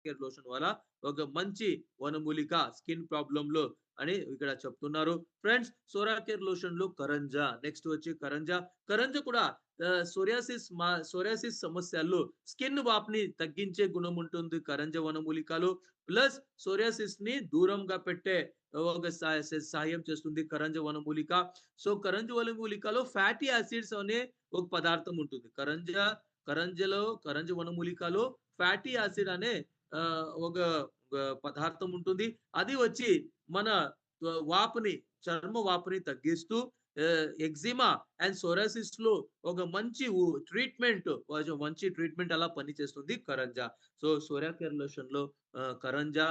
Care lotion వల్ల ఒక మంచి వనమూలిక స్కిన్ ప్రాబ్లమ్ లో అని ఇక్కడ చెప్తున్నారు. ఫ్రెండ్స్ సోరా కేర్ లోషన్ లో కరంజా, నెక్స్ట్ వచ్చి కరంజా. కరంజా కూడా సోరియాసిస్ సమస్యల్లో స్కిన్ వాపుని తగ్గించే గుణం ఉంటుంది కరంజా వనమూలికలో. ప్లస్ సోరియాసిస్ ని దూరంగా పెట్టే ఒక సహాయం చేస్తుంది కరంజ వనమూలిక. సో కరంజ వనమూలికలో ఫ్యాటీ యాసిడ్స్ అనే ఒక పదార్థం ఉంటుంది. కరంజ వనమూలికలో ఫ్యాటీ యాసిడ్ అనే ఒక పదార్థం ఉంటుంది. అది వచ్చి మన వాపుని, చర్మ వాపుని తగ్గిస్తూ ఎగ్జిమా అండ్ సోరాసిస్ లో ఒక మంచి ట్రీట్మెంట్ అలా పనిచేస్తుంది కరంజా. సో సోరియా కేర్ లోషన్ లో కరంజా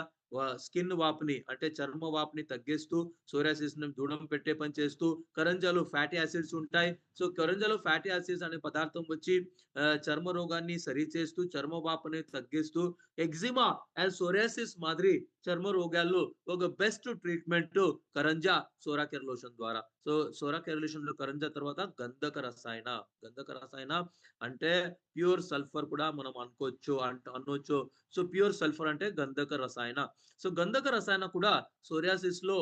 స్కిన్ వాపుని అంటే చర్మ వాపుని తగ్గిస్తూ సోరియాసిస్ ని దూరం పెట్టే పని చేస్తూ, కరంజాలో ఫ్యాటీ యాసిడ్స్ ఉంటాయి. సో కరంజాలో ఫ్యాటీ యాసిడ్స్ అనే పదార్థం వచ్చి చర్మ రోగాన్ని సరిచేస్తూ చర్మ వాపుని తగ్గిస్తూ ఎగ్జిమా అండ్ సోరియాసిస్ మాదిరి చర్మ రోగాల్లో ఒక బెస్ట్ ట్రీట్మెంట్ కరంజా సోరా కేర్ లోషన్ ద్వారా. సో సోరా కేర్ లోషన్ లో కరంజా తర్వాత గంధక రసాయన అంటే ప్యూర్ సల్ఫర్ కూడా మనం అనొచ్చు. సో ప్యూర్ సల్ఫర్ అంటే గంధక రసాయన. సో గంధక రసాయన కూడా సోరియాసిస్ లో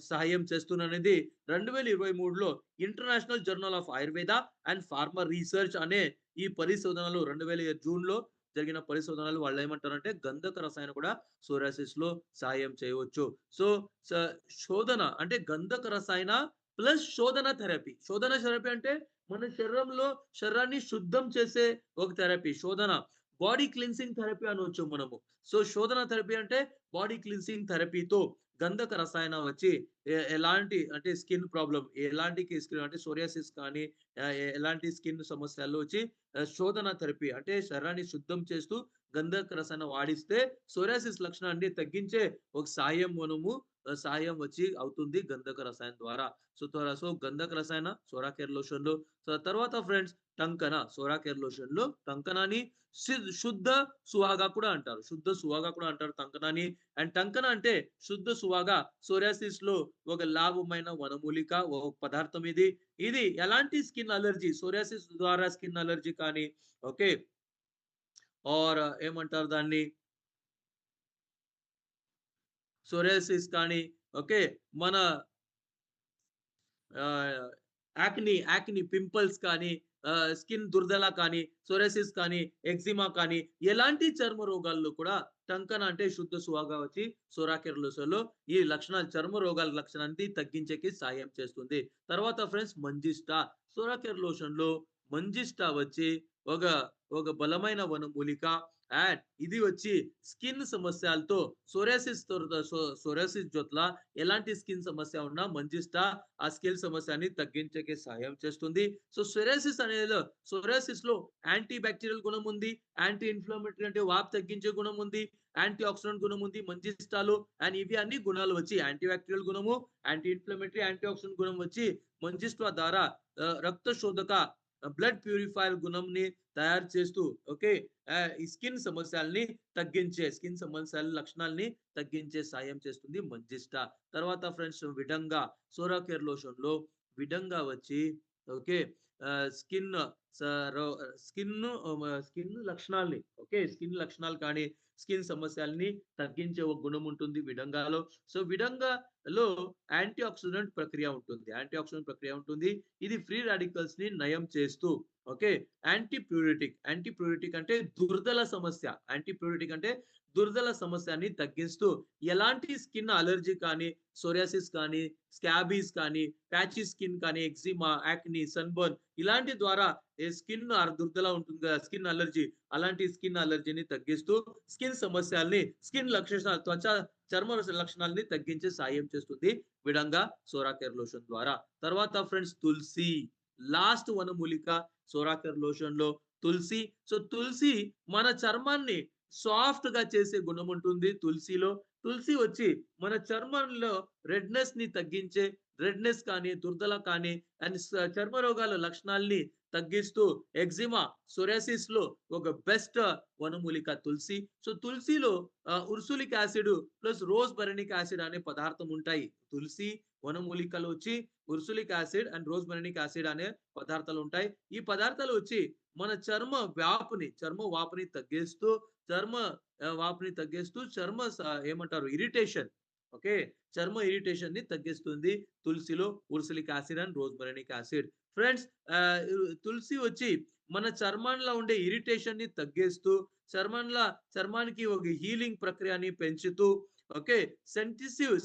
సహాయం చేస్తున్నది 2023లో international journal of Ayurveda and pharma research అనే ఈ పరిశోధనలు 2000 జూన్ లో జరిగిన పరిశోధనలు వాళ్ళు ఏమంటారంటే గంధక రసాయన కూడా సోరియాసిస్ లో సహాయం చేయవచ్చు. సో శోధన అంటే గంధక రసాయన ప్లస్ శోధన థెరపీ అంటే మన శరీరాన్ని శుద్ధం చేసే ఒక థెరపీ శోధన. బాడీ క్లిన్సింగ్ థెరపీ అనవచ్చు మనము. సో శోధన థెరపీ అంటే బాడీ క్లిన్సింగ్ థెరపీతో గంధక రసాయన వచ్చి ఎలాంటి అంటే స్కిన్ ప్రాబ్లం ఎలాంటి స్కిన్ అంటే సోరియాసిస్ కానీ ఎలాంటి స్కిన్ సమస్యల్లో వచ్చి శోధన థెరపీ అంటే శరీరాన్ని శుద్ధం చేస్తూ గంధక రసాయన వాడిస్తే సోరియాసిస్ లక్షణాన్ని తగ్గించే ఒక సాయం వచ్చి అవుతుంది గంధక రసాయన ద్వారా. సో గంధక రసాయన సోరా కేర్ లోషన్ లో. సో తర్వాత ఫ్రెండ్స్ టంకన సోరా కేర్ లోషన్ లో టంకనాని శుద్ధ సుహాగా కూడా అంటారు టంకనాని. అండ్ టంకన అంటే శుద్ధ సుహాగా సోరియాసిస్ లో ఒక లాభమైన వనమూలిక ఒక పదార్థం ఇది ఎలాంటి స్కిన్ అలర్జీ సోరియాసిస్ ద్వారా స్కిన్ అలర్జీ కానీ ఓకే ఆర్ ఏమంటారు దాన్ని సోరియాసిస్ కానీ ఓకే మన యాక్ని పింపుల్స్ కానీ స్కిన్ దుర్దల కానీ సోరియాసిస్ కానీ ఎగ్జిమా కానీ ఎలాంటి చర్మ రోగాల్లో కూడా టంకన అంటే శుద్ధ సుహాగా వచ్చి సోరా కేర్ లోషన్ లో ఈ లక్షణాలు చర్మ రోగాల లక్షణాన్ని తగ్గించేకి సాయం చేస్తుంది. తర్వాత friends manjistha Sora care lotion లో మంజిస్టా వచ్చి ఒక బలమైన వనమూలిక అండ్ ఇది వచ్చి స్కిన్ సమస్యలతో సోరియాసిస్ జొట్ల ఎలాంటి స్కిన్ సమస్య ఉన్నా మంజిస్టా ఆ స్కిన్ సమస్యని తగ్గించే సహాయం చేస్తుంది. సో సోరియాసిస్ లో యాంటీ బ్యాక్టీరియల్ గుణం ఉంది, యాంటీ ఇన్ఫ్లమేటరీ అంటే వాపు తగ్గించే గుణం ఉంది, యాంటీ ఆక్సిడెంట్ గుణం ఉంది మంజిస్టాలో. అండ్ ఇవి అన్ని గుణాలు వచ్చి యాంటీ బ్యాక్టీరియల్ గుణము, యాంటీ ఇన్ఫ్లమేటరీ, యాంటీ ఆక్సిడెంట్ గుణం వచ్చి మంజిస్టా ద్వారా రక్త శోధక బ్లడ్ ప్యూరిఫైర్ గుణంని తయారు చేస్తూ ఓకే ఈ స్కిన్ సమస్యల లక్షణాలని తగ్గించే సాయం చేస్తుంది మంజిస్టా. తర్వాత ఫ్రెండ్స్ విడంగా సోరా కేర్ లోషన్ లో విడంగా వచ్చి ఓకే స్కిన్ లక్షణాలు కానీ స్కిన్ సమస్యల్ని తగ్గించే ఒక గుణం ఉంటుంది విడంగాలో. సో విడంగాలో యాంటీ ఆక్సిడెంట్ ప్రక్రియ ఉంటుంది. ఇది ఫ్రీ రాడికల్స్ ని నయం చేస్తూ ఓకే యాంటీ ప్యూరిటిక్ అంటే దుర్దల సమస్యని తగ్గిస్తూ ఎలాంటి స్కిన్ అలర్జీ కానీ సోరియాసిస్ కానీ స్కాబీస్ కానీ ప్యాచీ స్కిన్ కానీ ఎగ్జిమా యాక్ని సన్బర్న్ ఇలాంటి ద్వారా స్కిన్ దుర్దల ఉంటుంది కదా స్కిన్ అలర్జీ అలాంటి స్కిన్ అలర్జీని తగ్గిస్తూ స్కిన్ సమస్యల్ని చర్మ లక్షణాలని తగ్గించే సాయం చేస్తుంది విడంగా సోరా కేర్ లోషన్ ద్వారా. తర్వాత ఫ్రెండ్స్ తులసి లాస్ట్ వనమూలిక సోరా కేర్ లోషన్ లో తులసి. సో తులసి మన చర్మాన్ని సాఫ్ట్ గా చేసే గుణం ఉంటుంది తులసిలో. తులసి వచ్చి మన చర్మంలో రెడ్నెస్ కానీ దుర్దల కానీ అండ్ చర్మ రోగాల లక్షణాలని తగ్గిస్తూ ఎగ్జిమా సోరియాసిస్ లో ఒక బెస్ట్ వనమూలిక తులసి. సో తులసిలో ursolic acid plus rosmarinic acid అనే పదార్థం ఉంటాయి. తులసి వనమూలికలు వచ్చి ursolic acid and rosmarinic acid అనే పదార్థాలు ఉంటాయి. ఈ పదార్థాలు వచ్చి మన చర్మ వాపుని తగ్గిస్తూ చర్మ వాపుని తగ్గిస్తూ ఏమంటారు ఇరిటేషన్. ఓకే. చర్మ ఇరిటేషన్‌ని తగ్గిస్తుంది. తులసిలో ఉర్సిలిక్ యాసిడ్ అండ్ రోజ్‌మెరినిక్ యాసిడ్. ఫ్రెండ్స్ ఆహ్, తులసి వచ్చి మన చర్మంలో ఉండే ఇరిటేషన్‌ని తగ్గిస్తూ, చర్మంల చర్మానికి ఒక హీలింగ్ ప్రక్రియని పెంచుతూ, ఓకే.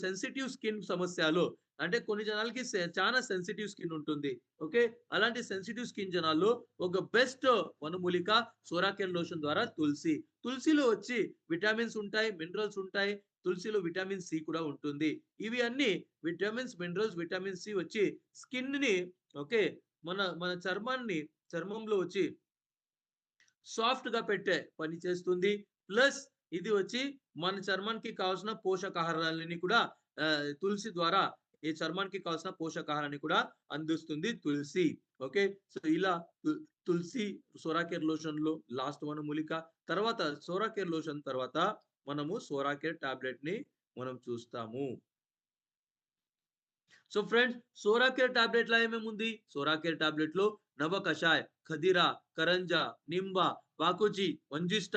సెన్సిటివ్ స్కిన్ సమస్యలు అంటే కొన్ని జనాలకి చానా సెన్సిటివ్ స్కిన్ ఉంటుంది. ఓకే. అలాంటి సెన్సిటివ్ స్కిన్ జనాల్లో ఒక బెస్ట్ వనమూలిక సోరాకేర్ లోషన్ ద్వారా తులసి. తులసిలో వచ్చి విటమిన్స్ ఉంటాయి, మినరల్స్ ఉంటాయి. తులసిలో విటమిన్ సి కూడా ఉంటుంది. ఇవి అన్నీ విటమిన్స్, మినరల్స్, విటమిన్ సి వచ్చి స్కిన్‌ని ఓకే. మన మన చర్మంలో వచ్చి సాఫ్ట్‌గా పెట్టే పని చేస్తుంది. ప్లస్ ఇది వచ్చి మన చర్మానికి కావాల్సిన పోషకాహారాలని కూడా తులసి ద్వారా ఈ చర్మానికి కావాల్సిన పోషకాహారాన్ని కూడా అందిస్తుంది తులసి. ఓకే. సో, ఇలా తు తులసి, సోరాకేర్ లోషన్‌లో లాస్ట్ వనమూలిక. తర్వాత సోరాకేర్ లోషన్ తర్వాత మనము సోరాకేర్ టాబ్లెట్‌ని మనం చూస్తాము. So friends సోరాకేర్ టాబ్లెట్‌లో ఏమేముంది? సోరాకేర్ టాబ్లెట్‌లో నవ కషాయ్, ఖదిర, కరంజ, నింబ, వాకుచి, మంజిష్ట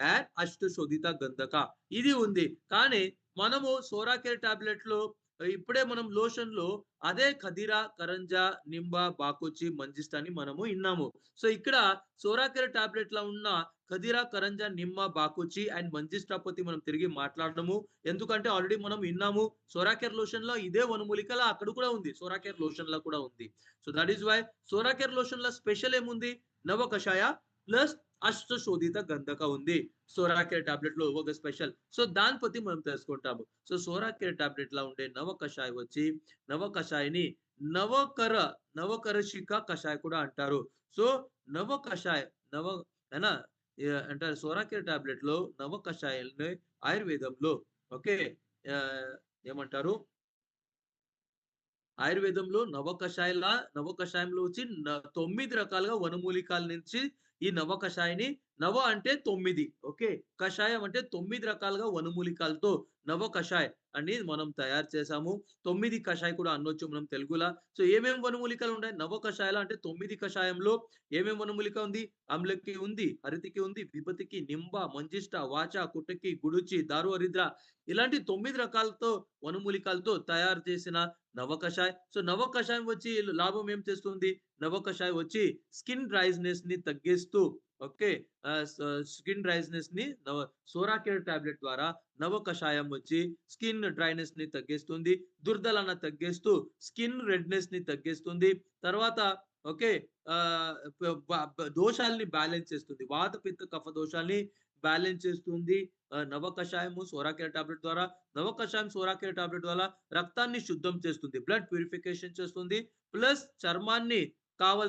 అండ్ అష్టశోధిత గంధక ఇది ఉంది. కానీ మనము సోరాకేర్ టాబ్లెట్‌లో ఇప్పుడే మనం లోషన్‌లో అదే ఖదిర, కరంజ, నింబ, బాకుచి, మంజిష్ట అని మనము ఇన్నాము. సో ఇక్కడ సోరాకేర్ టాబ్లెట్‌లో ఉన్న ఖదిర, కరంజ, నిమ్మ, బాకుచి అండ్ మంజిష్ట పத்தி మనం తిరిగి మాట్లాడము. ఎందుకంటే ఆల్రెడీ మనం ఇన్నాము. సోరాకేర్ లోషన్‌లో ఇదే వనమూలికల అక్కడ కూడా ఉంది. సోరాకేర్ లోషన్‌లో కూడా ఉంది. So that is why psoracare లోషన్‌లో స్పెషల్ ఏముంది? నవ కషాయ ప్లస్ అష్టశోధిత గంధక ఉంది. సోరాకేర్ టాబ్లెట్‌లో ఒక స్పెషల్. సో దాని పத்தி మనం తెలుసుకుంటాము. సో సోరాకేర్ టాబ్లెట్‌లో ఉండే నవ కషాయ వచ్చి నవ కషాయని నవకర నవకరశిక కషాయ కూడా అంటారు. సో నవ కషాయ నవ है ना? అంటే సోరాకేర్ టాబ్లెట్‌లో నవ కషాయాల్ని ఆయుర్వేదంలో ఓకే. ఆహ్, ఏమంటారు? ఆయుర్వేదంలో నవ కషాయంలో వచ్చి 9 రకాలుగా వనమూలికల నుంచి ఈ నవ కషాయాన్ని నవ అంటే 9 ఓకే. కషాయం అంటే 9 రకాలుగా వనమూలికలతో నవ కషాయ్ అని మనం తయారు చేసాము. 9 కషాయ్ కూడా అనొచ్చు మనం తెలుగుల. సో ఏమేం వనమూలికలు ఉన్నాయి? నవ కషాయాలు అంటే 9 కషాయంలో ఏమేం వనమూలిక ఉంది? ఆమ్లకి ఉంది, హరితికి ఉంది, విభతికి, నింబ, మంజిష్ట, వాచ, కుటకి, గుడుచి, దారు హరిద్ర ఇలాంటి 9 రకాలతో వనమూలికలతో తయారు చేసిన నవ కషాయ్. సో నవ కషాయం వచ్చి లాభం ఏం చేస్తుంది? నవ కషాయం వచ్చి స్కిన్ డ్రైనెస్‌ని తగ్గిస్తూ ఓకే. స్కిన్ డ్రైనెస్‌ని సోరాకేర్ టాబ్లెట్ ద్వారా నవ కషాయం వచ్చి స్కిన్ డ్రైనెస్‌ని తగ్గిస్తుంది. దుర్దలన తగ్గిస్తూ స్కిన్ రెడ్‌నెస్‌ని తగ్గిస్తుంది. తర్వాత ఓకే. ఆహ్, ప బ బ దోషాల్ని బ్యాలెన్స్ చేస్తుంది. వాత, పిత్త, కఫ దోషాల్ని బ్యాలెన్స్ చేస్తుంది. నవ కషాయము సోరాకేర్ టాబ్లెట్ ద్వారా నవ కషాయం సోరాకేర్ టాబ్లెట్ వల్ల రక్తాన్ని శుద్ధం చేస్తుంది. బ్లడ్ ప్యూరిఫికేషన్ చేస్తుంది. ప్లస్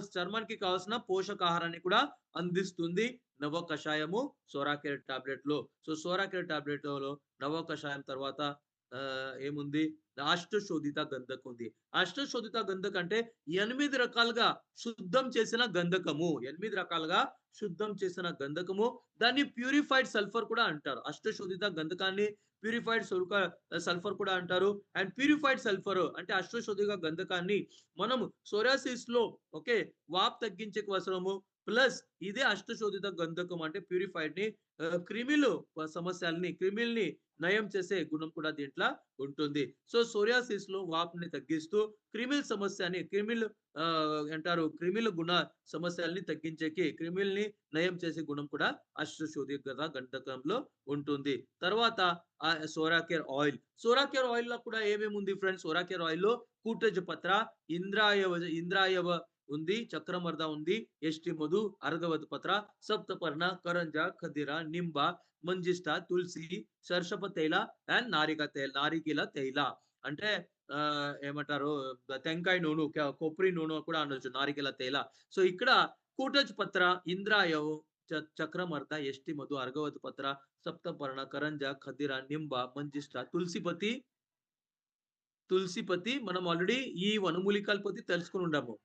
చర్మానికి కావాల్సిన పోషకాహారాన్ని కూడా అందిస్తుంది. నవ కషాయము సోరాకేర్ టాబ్లెట్‌లో. సో సోరాకేర్ టాబ్లెట్‌లో నవ కషాయం తర్వాత ఏముంది? అష్టశోధిత గంధకం ఉంది. అష్టశోధిత గంధకం అంటే 8 రకాలుగా శుద్ధం చేసిన గంధకము. 8 రకాలుగా శుద్ధం చేసిన గంధకము. దాన్ని ప్యూరిఫైడ్ సల్ఫర్ కూడా అంటారు. అష్టశోధిత గంధకాన్ని ప్యూరిఫైడ్ సల్ఫర్ కూడా అంటారు. అండ్ ప్యూరిఫైడ్ సల్ఫర్ అంటే అష్టశోధిత గంధకాన్ని మనము సోరియాసిస్‌లో ఓకే. వాపు తగ్గించే కోసము ప్లస్ ఇదే అష్టశోధిత గంధకం అంటే ప్యూరిఫైడ్‌ని క్రిమిల్ని నయం చేసే గుణం కూడా దీంట్లో ఉంటుంది. సో సోరియాసిస్‌లో వాపుని తగ్గిస్తూ క్రిమిల గుణ సమస్యల్ని తగ్గించేకి క్రిమిల్ని నయం చేసే గుణం కూడా అష్టశోధిత గంధకంలో ఉంటుంది. తర్వాత సోరాకేర్ ఆయిల్. సోరాకేర్ ఆయిల్‌లో కూడా ఏమేమి ఉంది ఫ్రెండ్స్? సోరాకేర్ ఆయిల్‌లో కూటజ్ పత్ర, ఇంద్రాయవ ఉంది, చక్రమర్ద ఉంది, ST Madhu, అర్ధవత్ Patra, సప్తపర్ణ, కరంజ, ఖదిర, నింబ, manjistha, Tulasi, సర్షప తైల and నారికేల తైల. అంటే ఏమంటారు? టెంకాయ నూనె, కొబ్బరి నూనె కూడా అనొచ్చు నారికేల తైల. సో ఇక్కడ కూటజ్ పత్ర, ఇంద్రాయవ్, చక్రమర్ద, ఎస్టి మధు, అర్గవత్ పత్ర, సప్తపర్ణ, కరంజ, ఖదిర, నింబ, మంజిష్ట, తులసిపతి మనం ఆల్రెడీ ఈ వనమూలికల పத்தி తెలుసుకొని ఉండాము.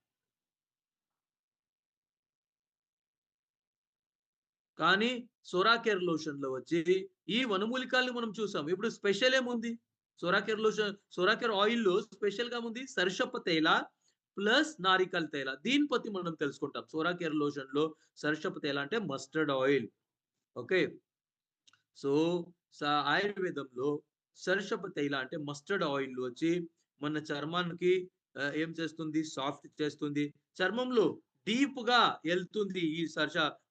కానీ సోరాకేర్ లోషన్‌లో వచ్చి ఈ వనమూలికల్ని మనం చూసాం. ఇప్పుడు స్పెషల్ ఏముంది? సోరాకేర్ ఆయిల్‌లో స్పెషల్‌గా ఉంది సరిషప్ప తైల ప్లస్ నారికల్ తైల. దీని పத்தி మనం తెలుసుకుంటాం. సోరాకేర్ లోషన్‌లో సరిషప్ప తైల అంటే మస్టర్డ్ ఆయిల్. ఓకే. సో, ఆయుర్వేదంలో సర్షప తైల అంటే మస్టర్డ్ ఆయిల్ వచ్చి మన చర్మానికి ఏం చేస్తుంది? సాఫ్ట్ చేస్తుంది. చర్మంలో డీప్‌గా ఎళ్తుంది ఈ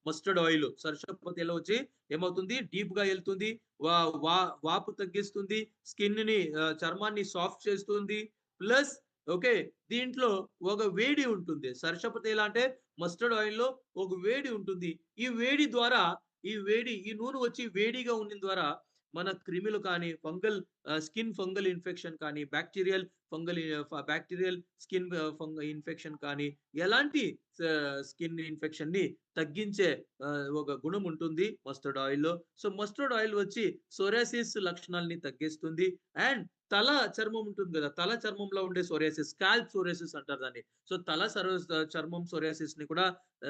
మస్టర్డ్ ఆయిల్. సర్షప తైల వచ్చి ఏమవుతుంది? డీప్‌గా ఎళ్తుంది. వా వా వాపు తగ్గిస్తుంది. స్కిన్‌ని చర్మాన్ని సాఫ్ట్ చేస్తుంది. Plus okay. దీంట్లో ఒక వేడి ఉంటుంది. సర్షప తైల అంటే మస్టర్డ్ ఆయిల్‌లో ఒక వేడి ఉంటుంది. ఈ వేడి ద్వారా ఈ నూనె వచ్చి వేడిగా ఉండడం ద్వారా మన క్రిములు కానీ, స్కిన్ ఫంగల్ ఇన్ఫెక్షన్ కానీ, బ్యాక్టీరియల్ స్కిన్ ఇన్ఫెక్షన్ కానీ, ఎలాంటి స్కిన్ ఇన్ఫెక్షన్‌ని తగ్గించే ఒక గుణం ఉంటుంది మస్టర్డ్ ఆయిల్‌లో. సో, మస్టర్డ్ ఆయిల్ వచ్చి సోరియాసిస్ లక్షణాల్ని తగ్గిస్తుంది. అండ్ తల చర్మం ఉంటుంది గదా! తల చర్మంలో ఉండే సోరియాసిస్, స్కాల్ప్ సోరియాసిస్ అంటారు దాన్ని. సో, చర్మం సోరియాసిస్‌ని కూడా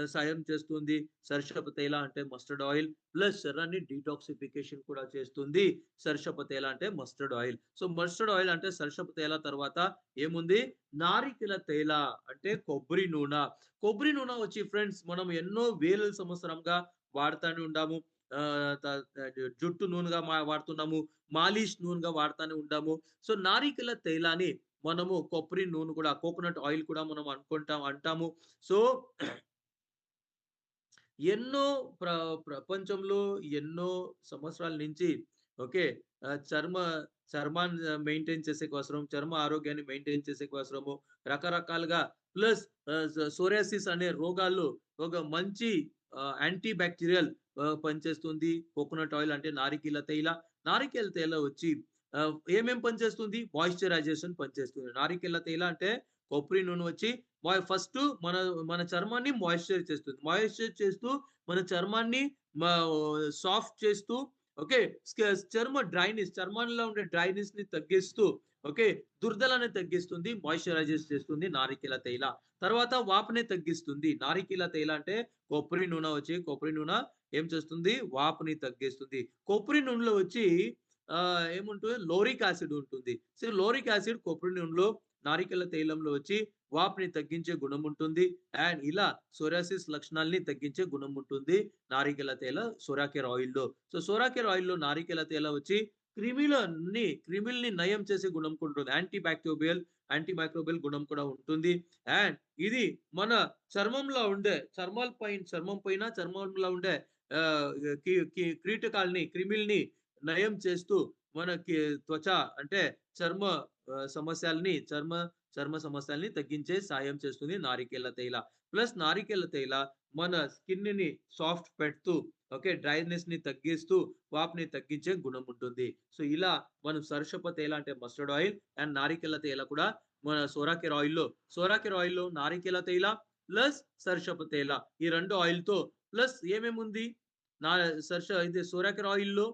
సాయం చేస్తుంది. సర్షప తైల అంటే మస్టర్డ్ ఆయిల్. ప్లస్ శరీరాన్ని డీటాక్సిఫికేషన్ కూడా చేస్తుంది. సర్షప తైల అంటే mustard oil. So, mustard oil అంటే సర్షప తైల తర్వాత ఏముంది? నారికెల తైల అంటే కొబ్బరి నూనె. కొబ్బరి నూనె వచ్చి ఫ్రెండ్స్ మనం ఎన్నో వేల సంవత్సరంగా వాడుతానే ఉండాము. ఆహ్, త జుట్టు నూనెగా వాడుతున్నాము. మాలిష్ నూనెగా వాడుతానే ఉండాము. సో, నారికెల తైలాన్ని మనము కొబ్బరి నూనె కూడా కోకోనట్ ఆయిల్ కూడా మనం అంటాము. సో, ఎన్నో ప్ర ప్రపంచంలో ఎన్నో సంవత్సరాల నుంచి ఓకే. ఆహ్, చర్మ చర్మాన్ని మెయింటైన్ చేసే కోసరం, చర్మ ఆరోగ్యాన్ని మెయింటైన్ చేసే కోసరము రకరకాలుగా ప్లస్ సోరియాసిస్ అనే రోగాల్లో ఒక మంచి యాంటీ బాక్టీరియల్ పనిచేస్తుంది. కోకోనట్ ఆయిల్ అంటే నారికేల తైల. నారికేల తైల వచ్చి ఏమేం పనిచేస్తుంది? మాయిశ్చరైజేషన్ పనిచేస్తుంది. నారికేల తైల అంటే కొబ్బరి నూనె వచ్చి ఫస్టు మన మన చర్మాన్ని మాయిశ్చర్ చేస్తుంది. మాయిశ్చర్ చేస్తూ మన చర్మాన్ని మా సాఫ్ట్ చేస్తూ ఓకే. చర్మంలో ఉండే డ్రైనెస్‌ని తగ్గిస్తూ ఓకే. దురదలని తగ్గిస్తుంది. మాయిశ్చరైజేస్ చేస్తుంది నారికేల తైల. తర్వాత వాపుని తగ్గిస్తుంది. నారికేల తైల అంటే కొబ్బరి నూనె ఏం చేస్తుంది? వాపుని తగ్గిస్తుంది. కొబ్బరి నూనెలో వచ్చి ఏముంటుంది? లోరిక్ యాసిడ్ ఉంటుంది. సో, లోరిక్ యాసిడ్ కొబ్బరి నూనెలో, నారికేల తైలంలో వచ్చి వాపుని తగ్గించే గుణం ఉంటుంది. అండ్ ఇలా సోరియాసిస్ లక్షణాల్ని తగ్గించే గుణం ఉంటుంది. నారికేల తైల, సోరాకేర్ ఆయిల్‌లో. సో, సోరాకేర్ ఆయిల్‌లో నారికేల తైల వచ్చి క్రిమిల్ని నయం చేసే గుణం కూడా ఉంటుంది. యాంటీ మైక్రోబియల్ గుణం కూడా ఉంటుంది. అండ్ ఇది మన చర్మం పైన చర్మంలో ఉండే ఆహ్, కి కి క్రిమిల్ని నయం చేస్తూ మనకి త్వచ అంటే చర్మ చర్మ సమస్యల్ని తగ్గించే సాయం చేస్తుంది నారికేల తైల. ప్లస్ నారికేల తైల మన స్కిన్‌ని సాఫ్ట్ పెడుతూ ఓకే. డ్రైనెస్‌ని తగ్గిస్తూ వాపుని తగ్గించే గుణం ఉంటుంది. సో, ఇలా మనం సర్షప తైల అంటే మస్టర్డ్ ఆయిల్ అండ్ నారికేల తైల కూడా మన సోరాకేర్ ఆయిల్‌లో నారికేల తైల ప్లస్ సర్షప తైల ఈ 2 ఆయిల్‌తో ప్లస్ ఏమేముంది? నా సోరాకేర్ ఆయిల్‌లో